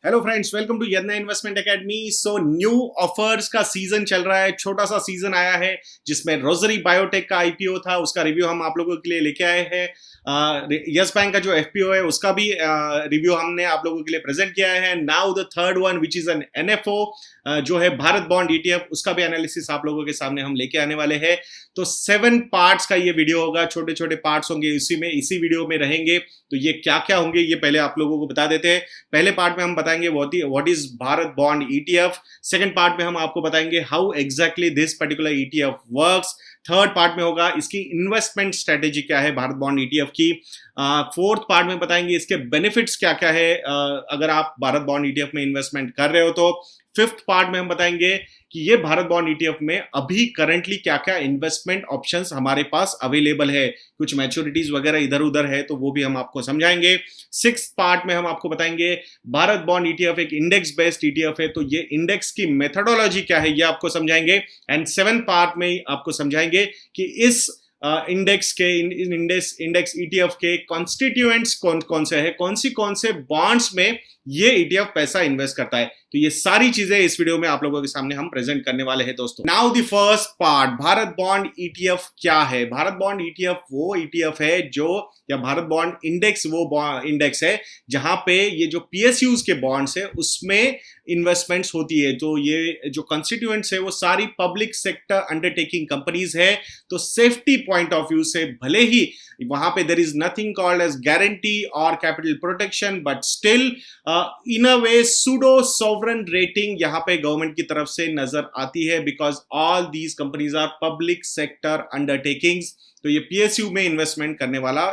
Hello friends, welcome to Yadnya investment academy. So new offers का season चल रहा है, छोटा सा सीजन आया है जिसमें रोजरी बायोटेक का आईपीओ था, उसका रिव्यू हम आप लोगों के लिए लेके आए हैं। यस बैंक का जो एफपीओ है उसका भी रिव्यू हमने आप लोगों के लिए प्रेजेंट किया है। Now the third one which is an NFO जो है भारत बॉन्ड ईटीएफ, उसका भी एनालिसिस आप लोगों के सामने हम लेके आने वाले हैं। तो 7 पार्ट्स का ये वीडियो होगा, छोटे छोटे पार्ट्स होंगे, इसी वीडियो में रहेंगे। तो ये क्या क्या होंगे ये पहले आप लोगों को बता देते हैं। पहले पार्ट में हम बताएंगे what is Bharat bond ETF. Second part में हम आपको बताएंगे how exactly this particular ETF works. Third part में होगा इसकी इन्वेस्टमेंट स्ट्रेटेजी क्या है भारत बॉन्ड ईटीएफ की। फोर्थ पार्ट में बताएंगे इसके बेनिफिट्स क्या क्या है अगर आप भारत बॉन्ड ईटीएफ में इन्वेस्टमेंट कर रहे हो तो। फिफ्थ पार्ट में हम बताएंगे कि ये भारत बॉन्ड ईटीएफ में अभी करंटली क्या क्या इन्वेस्टमेंट ऑप्शंस हमारे पास अवेलेबल है, कुछ मैच्योरिटीज वगैरह इधर उधर है तो वो भी हम आपको समझाएंगे। सिक्स पार्ट में हम आपको बताएंगे भारत बॉन्ड ईटीएफ एक इंडेक्स बेस्ड ईटीएफ है, तो ये इंडेक्स की मेथोडोलॉजी क्या है ये आपको समझाएंगे। एंड सेवन पार्ट में आपको समझाएंगे कि इस इंडेक्स के इंडेक्स ईटीएफ के कॉन्स्टिट्यूएंट्स कौन कौन से है, कौन से बॉन्ड्स में ये ईटीएफ पैसा इन्वेस्ट करता है। तो ये सारी चीजें इस वीडियो में आप लोगों के सामने हम प्रेजेंट करने वाले हैं दोस्तों। Now the first part, Bharat bond ETF क्या है। भारत बॉन्ड ईटीएफ वो ईटीएफ है जो, या भारत बॉन्ड इंडेक्स वो इंडेक्स है जहां पे ये जो पीएसयूज के बॉन्ड्स है उसमें इन्वेस्टमेंट्स होती है। तो ये जो कंस्टिट्यूएंट्स है वो सारी पब्लिक सेक्टर अंडरटेकिंग कंपनीज है। तो सेफ्टी पॉइंट ऑफ व्यू से भले ही वहां पे there is nothing called as guarantee और capital protection, but still in a way pseudo sovereign rating यहाँ पे गवर्नमेंट की तरफ से नजर आती है, because all these companies are public sector undertakings. तो ये पीएसयू में इन्वेस्टमेंट करने वाला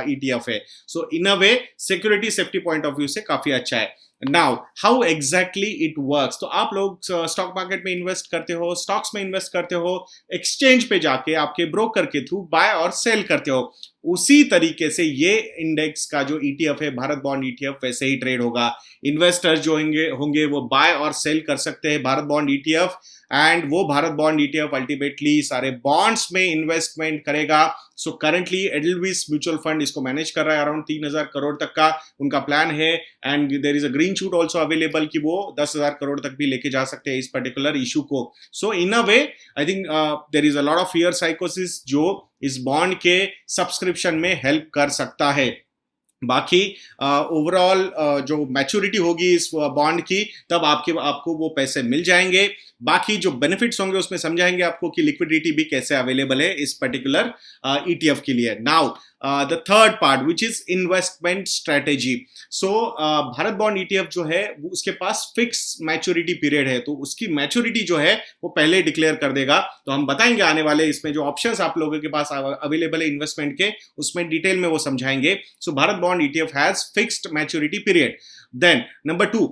ईटीएफ है। So in a way security safety point of view से काफी अच्छा है। Now how exactly it works. तो आप लोग स्टॉक मार्केट में इन्वेस्ट करते हो, स्टॉक्स में इन्वेस्ट करते हो, एक्सचेंज पे जाके आपके ब्रोकर के थ्रू बाय और सेल करते हो। उसी तरीके से ये इंडेक्स का जो ईटीएफ है भारत बॉन्ड ईटीएफ वैसे ही ट्रेड होगा। इन्वेस्टर्स जो होंगे वो बाय और सेल कर सकते हैं भारत बॉन्ड ईटीएफ, एंड वो भारत बॉन्ड ईटीएफ अल्टीमेटली सारे बॉन्ड्स में इन्वेस्टमेंट करेगा। सो करंटली एडलविस म्यूचुअल फंड इसको मैनेज कर रहा है, अराउंड 3,000 करोड़ तक का उनका प्लान है। And there is a green shoot also available कि वो 10,000 करोड़ तक भी लेके जा सकते हैं इस पर्टिकुलर इशू को। So in a way I think there is a lot of fear साइकोसिस जो इस बॉन्ड के सब्सक्रिप्शन में हेल्प कर सकता है। बाकी ओवरऑल जो मैच्योरिटी होगी इस बॉन्ड की तब आपको वो पैसे मिल जाएंगे। बाकी जो बेनिफिट्स होंगे उसमें समझाएंगे आपको कि लिक्विडिटी भी कैसे अवेलेबल है इस पर्टिकुलर ईटीएफ के लिए। Now the third part which is investment strategy. So Bharat bond ETF जो है उसके पास फिक्स मैच्योरिटी पीरियड है, तो उसकी मैच्योरिटी जो है वो पहले डिक्लेयर कर देगा। तो हम बताएंगे आने वाले इसमें जो ऑप्शंस आप लोगों के पास अवेलेबल है इन्वेस्टमेंट के, उसमें डिटेल में वो समझाएंगे। So Bharat bond ETF has fixed maturity period. Then number two,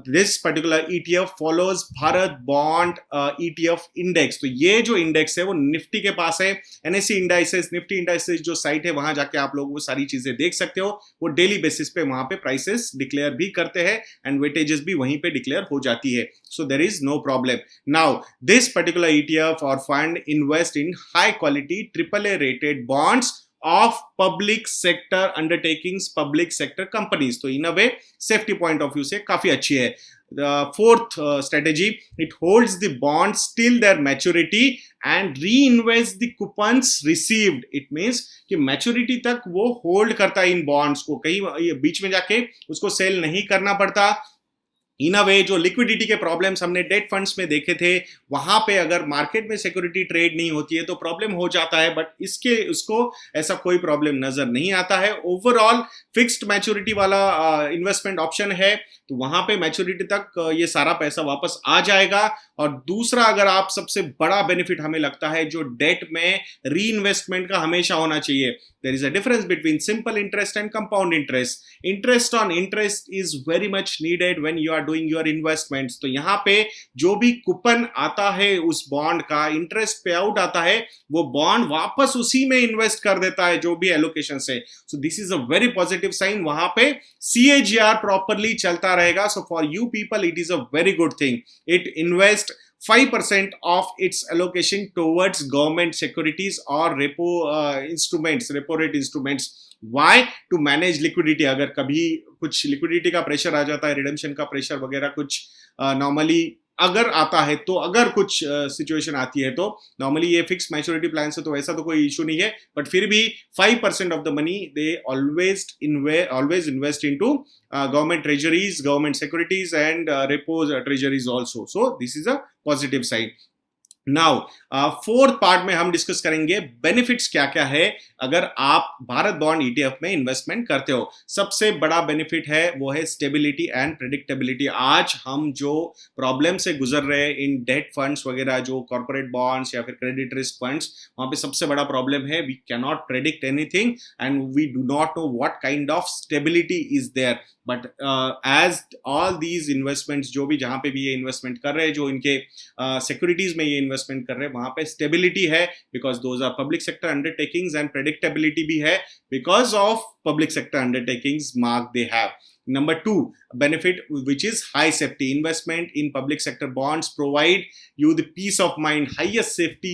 this particular ETF follows Bharat bond ETF index. तो ये जो इंडेक्स है वो निफ्टी के पास है, एनएससी इंडाइसेस, निफ्टी इंडाइसेस जो साइट है वहां जाके आप लोग वो सारी चीजें देख सकते हो। वो डेली बेसिस पे वहां पे प्राइसेस डिक्लेयर भी करते हैं एंड वेटेजेस भी वहीं पे डिक्लेयर हो जाती है। So there is no problem. Now this particular ETF और fund invest in high quality AAA rated bonds of public sector undertakings, public sector companies। तो in a way safety point of view से काफी अच्छी है। The fourth strategy, it holds the bonds till their maturity and reinvest the coupons received। It means कि maturity तक वो hold करता है इन बॉन्ड्स को, कहीं बीच में जाके उसको सेल नहीं करना पड़ता। इन अ वे जो लिक्विडिटी के प्रॉब्लम्स हमने डेट फंड्स में देखे थे, वहां पे अगर मार्केट में सिक्योरिटी ट्रेड नहीं होती है तो प्रॉब्लम हो जाता है, बट उसको ऐसा कोई प्रॉब्लम नजर नहीं आता है। ओवरऑल फिक्स्ड मैच्योरिटी वाला इन्वेस्टमेंट ऑप्शन है, तो वहां पे मैच्योरिटी तक ये सारा पैसा वापस आ जाएगा। और दूसरा, अगर आप सबसे बड़ा बेनिफिट हमें लगता है जो डेट में री इन्वेस्टमेंट का हमेशा होना चाहिए। There is a difference between simple interest and compound interest. Interest on interest is very much needed when you are doing your investments. तो यहाँ पे जो भी कूपन आता है उस बॉन्ड का, इंटरेस्ट पे आउट आता है, वो बॉन्ड वापस उसी में इन्वेस्ट कर देता है जो भी एलोकेशन से। So this is a very positive sign. वहां पे CAGR प्रॉपरली चलता रहेगा। So for you people it is a very good thing. It invest 5% of its allocation towards government securities or repo instruments, repo rate instruments। Why to manage liquidity. अगर कभी कुछ liquidity का pressure आ जाता है, redemption का pressure वगैरह कुछ normally अगर आता है, तो अगर कुछ सिचुएशन आती है तो नॉर्मली ये फिक्स मैच्योरिटी प्लान से तो ऐसा तो कोई इशू नहीं है, बट फिर भी 5% of the money they always invest into government treasuries, government securities and repos treasuries also. So this is a positive side. Now fourth part में हम डिस्कस करेंगे बेनिफिट्स क्या क्या है अगर आप भारत बॉन्ड ईटीएफ में इन्वेस्टमेंट करते हो। सबसे बड़ा बेनिफिट है वो है स्टेबिलिटी एंड प्रेडिक्टेबिलिटी। आज हम जो प्रॉब्लम से गुजर रहे हैं इन डेट फंड्स वगैरह, जो कॉर्पोरेट बॉन्ड्स या फिर क्रेडिट रिस्क फंड्स, वहां पे सबसे बड़ा प्रॉब्लम है we can not predict anything and we do not know what kind of stability is there. But as all these investments, जो भी जहां पे भी ये इन्वेस्टमेंट कर रहे हैं, जो इनके सिक्योरिटीज में ये इन्वेस्टमेंट कर रहे हैं, वहां पे स्टेबिलिटी है because those are public sector undertakings, and predictability भी है because of public sector undertakings mark they have. Number 2 benefit, which is high safety. Investment in public sector bonds provide you the peace of mind, highest safety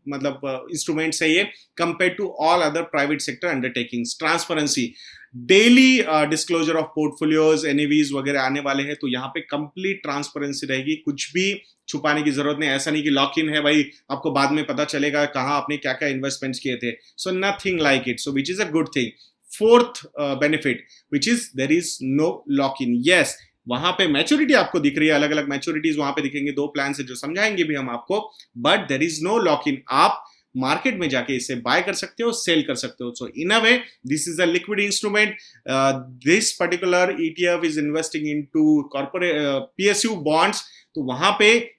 मतलब instruments है ये compared to all other private sector undertakings. Transparency, daily disclosure of portfolios, NAVs वगैरह आने वाले हैं, तो यहाँ पे कंप्लीट ट्रांसपेरेंसी रहेगी, कुछ भी छुपाने की जरूरत नहीं। ऐसा नहीं कि लॉक इन है भाई, आपको बाद में पता चलेगा कहाँ आपने क्या क्या इन्वेस्टमेंट्स किए थे। So nothing like it, so which is a good thing. Fourth benefit which is there is no lock in. Yes, वहां पे मैच्योरिटी आपको दिख रही है, अलग अलग मैच्योरिटीज वहां पे दिखेंगे, 2 प्लान है जो समझाएंगे भी हम आपको, but there is no lock in. आप मार्केट में जाके इसे बाय कर सकते हो, सेल कर सकते हो। So in a way this is a liquid instrument. This particular ETF is investing into corporate PSU bonds. तो वहां पे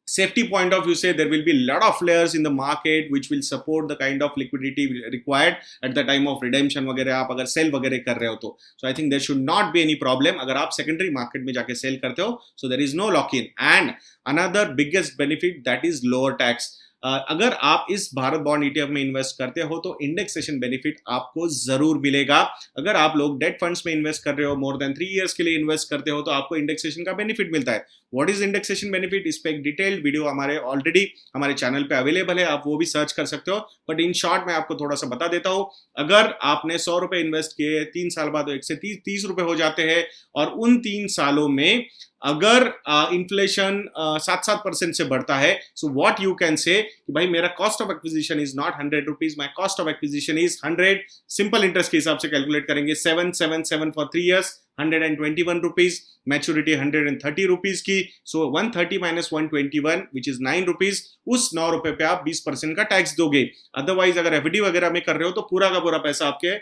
safety point of view say there will be a lot of players in the market which will support the kind of liquidity required at the time of redemption वगैरह। आप अगर cell वगैरह कर रहे हो तो so I think there should not be any problem। अगर आप secondary market में जाके सेल करते हो so there is no lock in। and another biggest benefit that is lower tax। अगर आप इस भारत बॉन्ड ईटीएफ में इन्वेस्ट करते हो तो इंडेक्सेशन बेनिफिट आपको जरूर मिलेगा। अगर आप लोग डेट फंड्स में इन्वेस्ट कर रहे हो, मोर देन 3 इयर्स के लिए इन्वेस्ट करते हो, तो आपको इंडेक्सेशन का बेनिफिट मिलता है। व्हाट इज इंडेक्सेशन बेनिफिट, इस पे एक डिटेल्ड वीडियो हमारे ऑलरेडी हमारे चैनल पे अवेलेबल है, आप वो भी सर्च कर सकते हो। बट इन शॉर्ट मैं आपको थोड़ा सा बता देता हूँ। अगर आपने 100 रुपए इन्वेस्ट किए, 3 साल बाद 1 से 30 रुपए हो जाते हैं, और उन 3 सालों में अगर इन्फ्लेशन 7% से बढ़ता है, so what you can say कि भाई मेरा cost of acquisition is not 100 rupees, my cost of acquisition is 100। Simple interest के हिसाब से कैलकुलेट करेंगे, 777 for 3 years 121 rupees, maturity 130 rupees की। सो 130 माइनस 121 विच इज 9 रुपीज। उस 9 रुपए पे आप 20% का टैक्स दोगे। अदरवाइज अगर एफडी वगैरह में कर रहे हो तो पूरा का पूरा पैसा आपके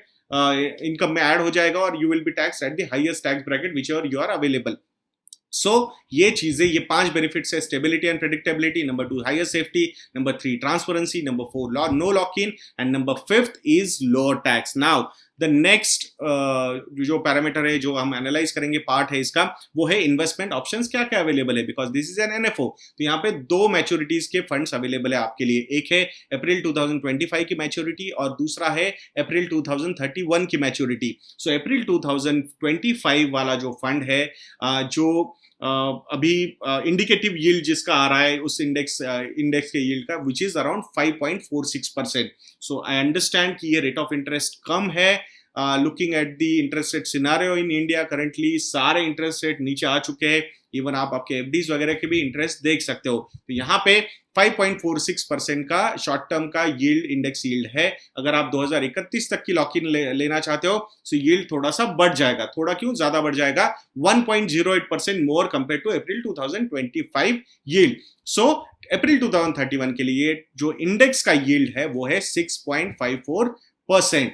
इनकम में ऐड हो जाएगा और you will be tax at the highest tax bracket which you are available. So ये चीजें, ये 5 बेनिफिट्स है, stability and predictability, number 2 higher safety, number 3 transparency, number 4 no lock in, and number 5th is lower tax. Now the next जो parameter है जो हम analyse करेंगे, part है इसका, वो है इन्वेस्टमेंट ऑप्शंस क्या क्या अवेलेबल है, because this is an NFO. तो यहाँ पे 2 मैच्योरिटीज के फंड्स अवेलेबल है आपके लिए। एक है अप्रैल 2025 की मैच्योरिटी और दूसरा है अप्रैल 2031 की मैच्योरिटी। सो अप्रैल 2025 वाला जो फंड है, जो अभी इंडिकेटिव यील्ड जिसका आ रहा है उस इंडेक्स के यील्ड का, which is around 5.46%। So I understand कि ये रेट ऑफ इंटरेस्ट कम है। Looking at the interest rate scenario in India currently, सारे इंटरेस्ट रेट नीचे आ चुके हैं। इवन आप आपके एफडीज वगैरह के भी इंटरेस्ट देख सकते हो। तो यहाँ पे 5.46% का शॉर्ट टर्म का यील्ड, इंडेक्स यील्ड है। अगर आप 2031 तक की लॉक इन लेना चाहते हो तो यील्ड थोड़ा सा बढ़ जाएगा। थोड़ा क्यों, ज्यादा बढ़ जाएगा, 1.08% more compare to April 2025 yield. So April 2031 के लिए जो इंडेक्स का यील्ड है वो है 6.54%।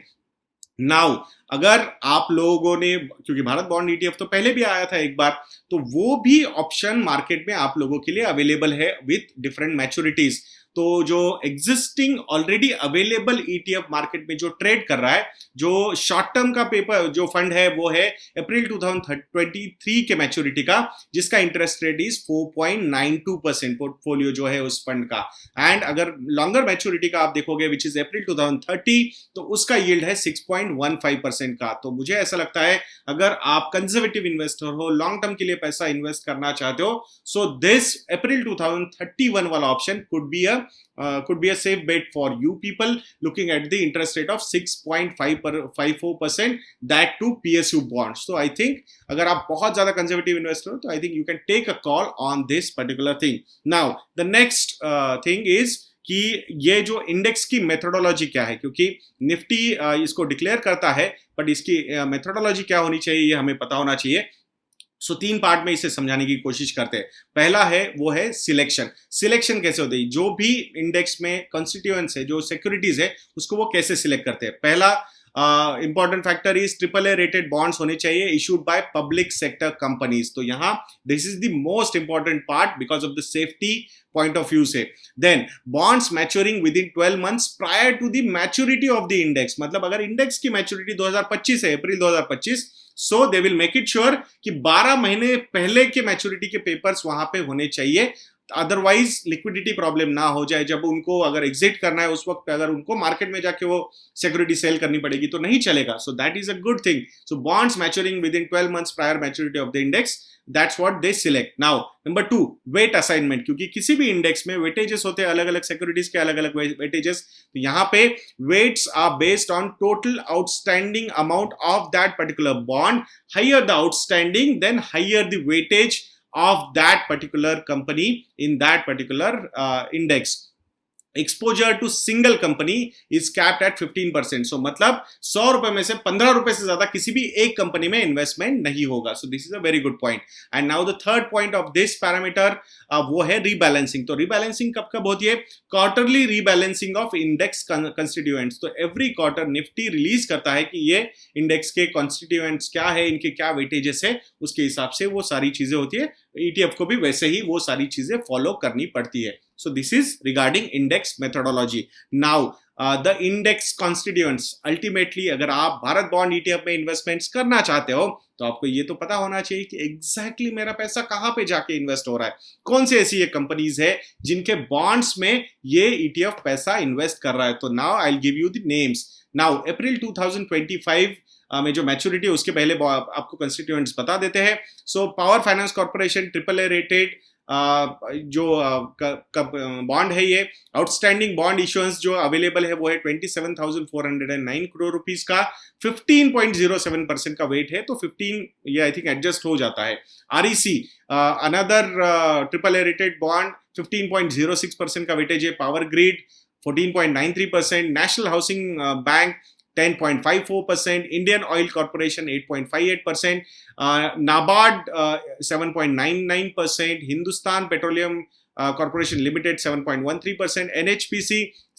नाउ अगर आप लोगों ने, क्योंकि भारत बॉन्ड ईटीएफ तो पहले भी आया था एक बार, तो वो भी ऑप्शन मार्केट में आप लोगों के लिए अवेलेबल है विथ डिफरेंट मैच्योरिटीज। तो जो existing already available ETF market में जो ट्रेड कर रहा है, जो शॉर्ट टर्म का पेपर जो फंड है वो है अप्रैल 2023 के मैच्योरिटी का, जिसका इंटरेस्ट रेट इज 4.92% पोर्टफोलियो जो है उस फंड का। एंड अगर लॉन्गर मैच्योरिटी का आप देखोगे विच इज अप्रैल 2030, तो उसका यील्ड है 6.15% का। तो मुझे ऐसा लगता है अगर आप कंजर्वेटिव इन्वेस्टर हो, लॉन्ग टर्म के लिए पैसा इन्वेस्ट करना चाहते हो, सो दिस अप्रैल 2031 वाला option could be a could be a safe bet for you people looking at the interest rate of 6.54%, that too PSU bonds. So I think अगर आप बहुत ज़्यादा conservative investor हो तो I think you can take a call on this particular thing. Now the next thing is कि ये जो index की मेथोडोलॉजी क्या है, क्योंकि निफ्टी इसको डिक्लेयर करता है बट इसकी मेथोडोलॉजी क्या होनी चाहिए ये हमें पता होना चाहिए. सो तीन पार्ट में इसे समझाने की कोशिश करते हैं. पहला है वो है सिलेक्शन कैसे होती है, जो भी इंडेक्स में कॉन्स्टिट्यूएंट्स है, जो सिक्योरिटीज है, उसको वो कैसे सिलेक्ट करते हैं. पहला important factor is AAA rated bonds होने चाहिए issued by public sector companies. तो यहाँ this is the most important part because of the safety point of view से. Then bonds maturing within 12 months prior to the maturity of the index. मतलब अगर index की maturity 2025 है, April 2025, so they will make it sure कि 12 महीने पहले के maturity के पेपर्स वहां पे होने चाहिए. अदरवाइज लिक्विडिटी प्रॉब्लम ना हो जाए, जब उनको अगर एग्जिट करना है उस वक्त अगर उनको मार्केट में जाके वो सिक्योरिटी सेल करनी पड़ेगी तो नहीं चलेगा. So that is a good thing. So bonds maturing within 12 months prior maturity of the index, that's what they select. Now number 2, weight assignment. क्योंकि किसी भी इंडेक्स में वेटेजेस होते हैं, अलग अलग सिक्योरिटीज के अलग अलग वेटेजेस. तो यहाँ पे weights are based on total outstanding amount of that particular bond. Higher the outstanding, then higher the weightage of that particular company in that particular index. Exposure to single company is capped at 15%. सो मतलब 100 रुपए में से 15 रुपए से ज्यादा किसी भी एक कंपनी में इन्वेस्टमेंट नहीं होगा. सो this is a very good point. And now the third point of this parameter वो है रीबैलेंसिंग. तो रीबैलेंसिंग कब कब होती है? Quarterly rebalancing of index constituents. तो एवरी क्वार्टर निफ्टी रिलीज करता है कि ये इंडेक्स के कंस्टिट्यूएंट्स क्या है, इनके क्या वेटेजेस है, उसके हिसाब से वो सारी चीजें होती है. ETF को भी वैसे ही वो सारी चीजें फॉलो करनी पड़ती है. So this is regarding index methodology. Now the index constituents, ultimately अगर आप भारत बॉन्ड ETF में इन्वेस्टमेंट्स करना चाहते हो तो आपको ये तो पता होना चाहिए कि एग्जैक्टली मेरा पैसा कहाँ पे जाके इन्वेस्ट हो रहा है, कौन सी ऐसी ये कंपनीज है जिनके बॉन्ड्स में ये ETF पैसा इन्वेस्ट कर रहा है. तो now I will give you the names. Now April 2025 में जो मैच्योरिटी है उसके पहले आपको कंस्टिट्यूएंट्स बता देते हैं. So power finance corporation AAA rated जो बॉन्ड है, ये आउटस्टैंडिंग बॉन्ड इश्यूएंस जो अवेलेबल है वो है 27,409 करोड़ रुपीस का. 15.07% का वेट है, तो 15 ये आई थिंक एडजस्ट हो जाता है. REC another AAA rated bond 15.06% का वेटेज है. Power grid 14.93%, national housing bank 10.54%, Indian Oil Corporation 8.58%, NABARD 7.99%, Hindustan Petroleum Corporation Limited 7.13%, NHPC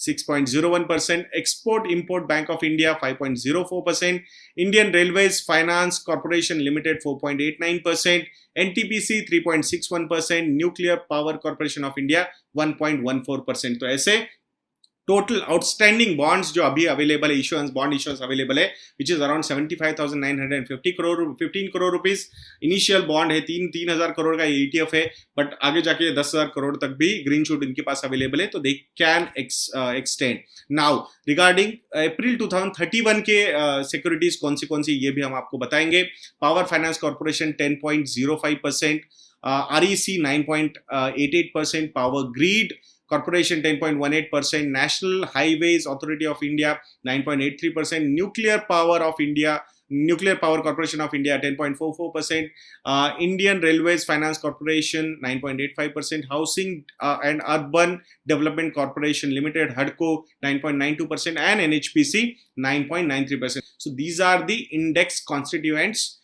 6.01%, Export Import Bank of India 5.04%, Indian Railways Finance Corporation Limited 4.89%, NTPC 3.61%, Nuclear Power Corporation of India 1.14%. तो ऐसे total outstanding bonds जो अभी available है, issuance bond issuance available है, which is around 75,950 crore, 15 crore rupees. Initial bond है 3,000 करोड़ का ETF है, but आगे जाके 10,000 करोड़ तक भी ग्रीन शूट इनके पास अवेलेबल है, तो they can extend. Now regarding April 2031 के सिक्योरिटीज कौन सी ये भी हम आपको बताएंगे. Power finance corporation 10.05%, REC 9.88%, power grid Corporation 10.18%, National Highways Authority of India 9.83%, Nuclear Power Corporation of India 10.44%, Indian Railways Finance Corporation 9.85%, Housing and Urban Development Corporation Limited HUDCO 9.92%, and NHPC 9.93%. So these are the index constituents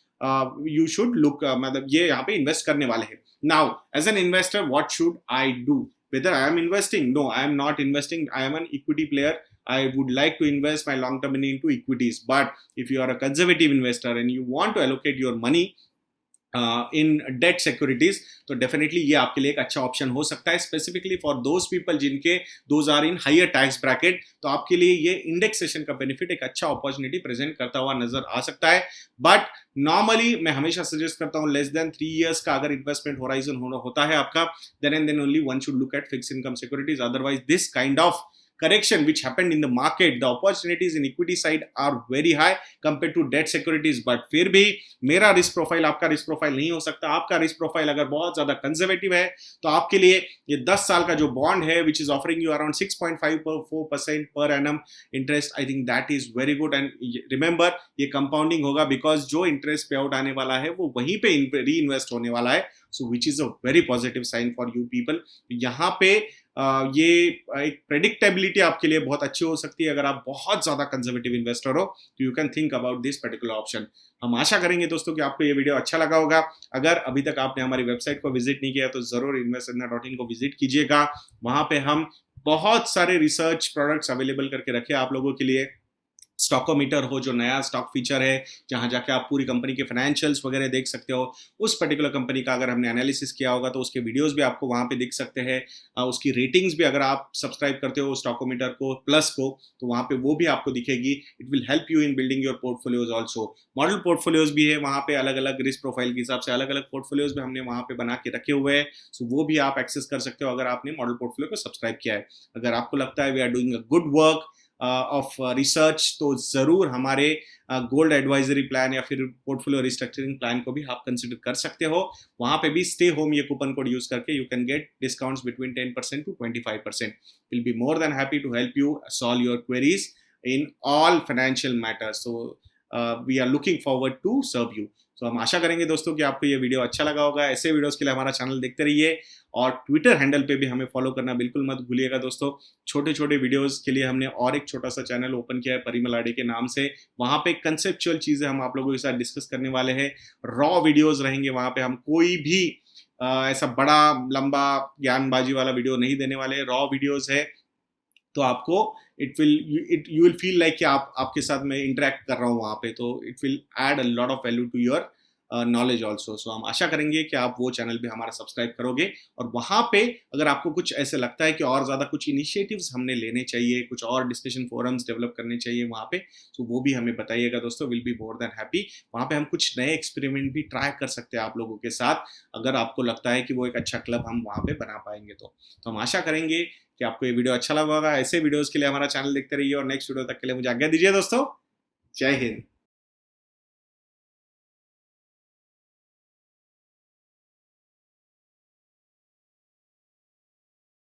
you should look. मतलब ये यहाँ पे invest करने वाले हैं. Now as an investor, what should I do? Whether I am investing? No, I am not investing. I am an equity player. I would like to invest my long-term money into equities. But if you are a conservative investor and you want to allocate your money in debt securities, तो definitely ये आपके लिए एक अच्छा option हो सकता है. Specifically for those people जिनके those are in higher tax bracket, तो आपके लिए ये इंडेक्सेशन का बेनिफिट एक अच्छा अपॉर्चुनिटी प्रेजेंट करता हुआ नजर आ सकता है. बट नॉर्मली मैं हमेशा सजेस्ट करता हूँ लेस देन 3 years का अगर इन्वेस्टमेंट होराइजन होता है आपका, then and then only one should look at fix income securities. Otherwise this kind of correction which happened in the market, the opportunities in equity side are very high compared to debt securities. But फिर भी मेरा risk profile आपका risk profile नहीं हो सकता. आपका risk profile अगर बहुत ज्यादा कंजर्वेटिव है तो आपके लिए ये 10 साल का जो बॉन्ड है which is offering you around 6.54% per annum interest, I think that is very good. And remember ये कंपाउंडिंग होगा बिकॉज जो इंटरेस्ट पे आउट आने वाला है वो वहीं पे री इन्वेस्ट होने वाला है. So which is a very positive sign for you people. यहाँ पे ये एक प्रेडिक्टेबिलिटी आपके लिए बहुत अच्छी हो सकती है. अगर आप बहुत ज्यादा कंजर्वेटिव इन्वेस्टर हो तो you can think about this particular option. हम आशा करेंगे दोस्तों कि आपको ये वीडियो अच्छा लगा होगा. अगर अभी तक आपने हमारी वेबसाइट को विजिट नहीं किया तो जरूर investindia.in को विजिट कीजिएगा. वहां पे हम बहुत सारे रिसर्च प्रोडक्ट्स अवेलेबल करके रखे आप लोगों के लिए. स्टॉकोमीटर हो जो नया स्टॉक फीचर है जहां जाके आप पूरी कंपनी के फाइनेंशियल्स वगैरह देख सकते हो. उस पर्टिकुलर कंपनी का अगर हमने एनालिसिस किया होगा तो उसके वीडियोस भी आपको वहां पे दिख सकते हैं. उसकी रेटिंग्स भी अगर आप सब्सक्राइब करते हो स्टॉकोमीटर को प्लस को तो वहां पे वो भी आपको दिखेगी. It will help you in building your portfolios also. Model portfolios भी है वहां पे, अलग अलग रिस्क प्रोफाइल के हिसाब से अलग अलग पोर्टफोलियोज भी हमने वहां पे बना के रखे हुए हैं. सो वो भी आप एक्सेस कर सकते हो अगर आपने मॉडल पोर्टफोलियो को सब्सक्राइब किया है. अगर आपको लगता है we are doing a good work of research तो जरूर हमारे गोल्ड एडवाइजरी प्लान या फिर पोर्टफोलियो रिस्ट्रक्चरिंग प्लान को भी आप कंसिडर कर सकते हो. वहां पे भी स्टे होम ये कूपन कोड यूज करके you can get discounts between 10% to 25%. Will be more than happy to help you solve your queries in all financial matters. So we are looking forward to serve you. तो हम आशा करेंगे दोस्तों कि आपको ये video अच्छा लगा होगा. ऐसे वीडियोस के लिए हमारा चैनल देखते रहिए और ट्विटर हैंडल पे भी हमें फॉलो करना बिल्कुल मत भूलिएगा दोस्तों. छोटे छोटे वीडियोस के लिए हमने और एक छोटा सा चैनल ओपन किया है परिमल आडे के नाम से. वहां पे कंसेप्चुअल चीजें हम आप लोगों के साथ डिस्कस करने वाले हैं. रॉ वीडियोस रहेंगे वहां पे. हम कोई भी ऐसा बड़ा लंबा ज्ञानबाजी वाला वीडियो नहीं देने वाले. रॉ वीडियोस है तो आपको यू विल फील लाइक कि आपके साथ मैं इंटरेक्ट कर रहा हूँ वहां पे. तो it will add a lot of value to your knowledge also. So हम आशा करेंगे कि आप वो चैनल भी हमारा सब्सक्राइब करोगे. और वहां पे अगर आपको कुछ ऐसे लगता है कि और ज्यादा कुछ इनिशिएटिव्स हमने लेने चाहिए, कुछ और डिस्कशन फोरम्स डेवलप करने चाहिए वहां पे, तो वो भी हमें बताइएगा दोस्तों. Will be more than happy. वहां पे हम कुछ नए एक्सपेरिमेंट भी ट्राई कर सकते हैं आप लोगों के साथ अगर आपको लगता है कि वो एक अच्छा क्लब हम वहां पे बना पाएंगे. तो हम आशा करेंगे कि आपको ये वीडियो अच्छा लगा होगा. ऐसे वीडियोस के लिए हमारा चैनल देखते रहिए और नेक्स्ट वीडियो तक के लिए मुझे आज्ञा दीजिए दोस्तों. जय हिंद.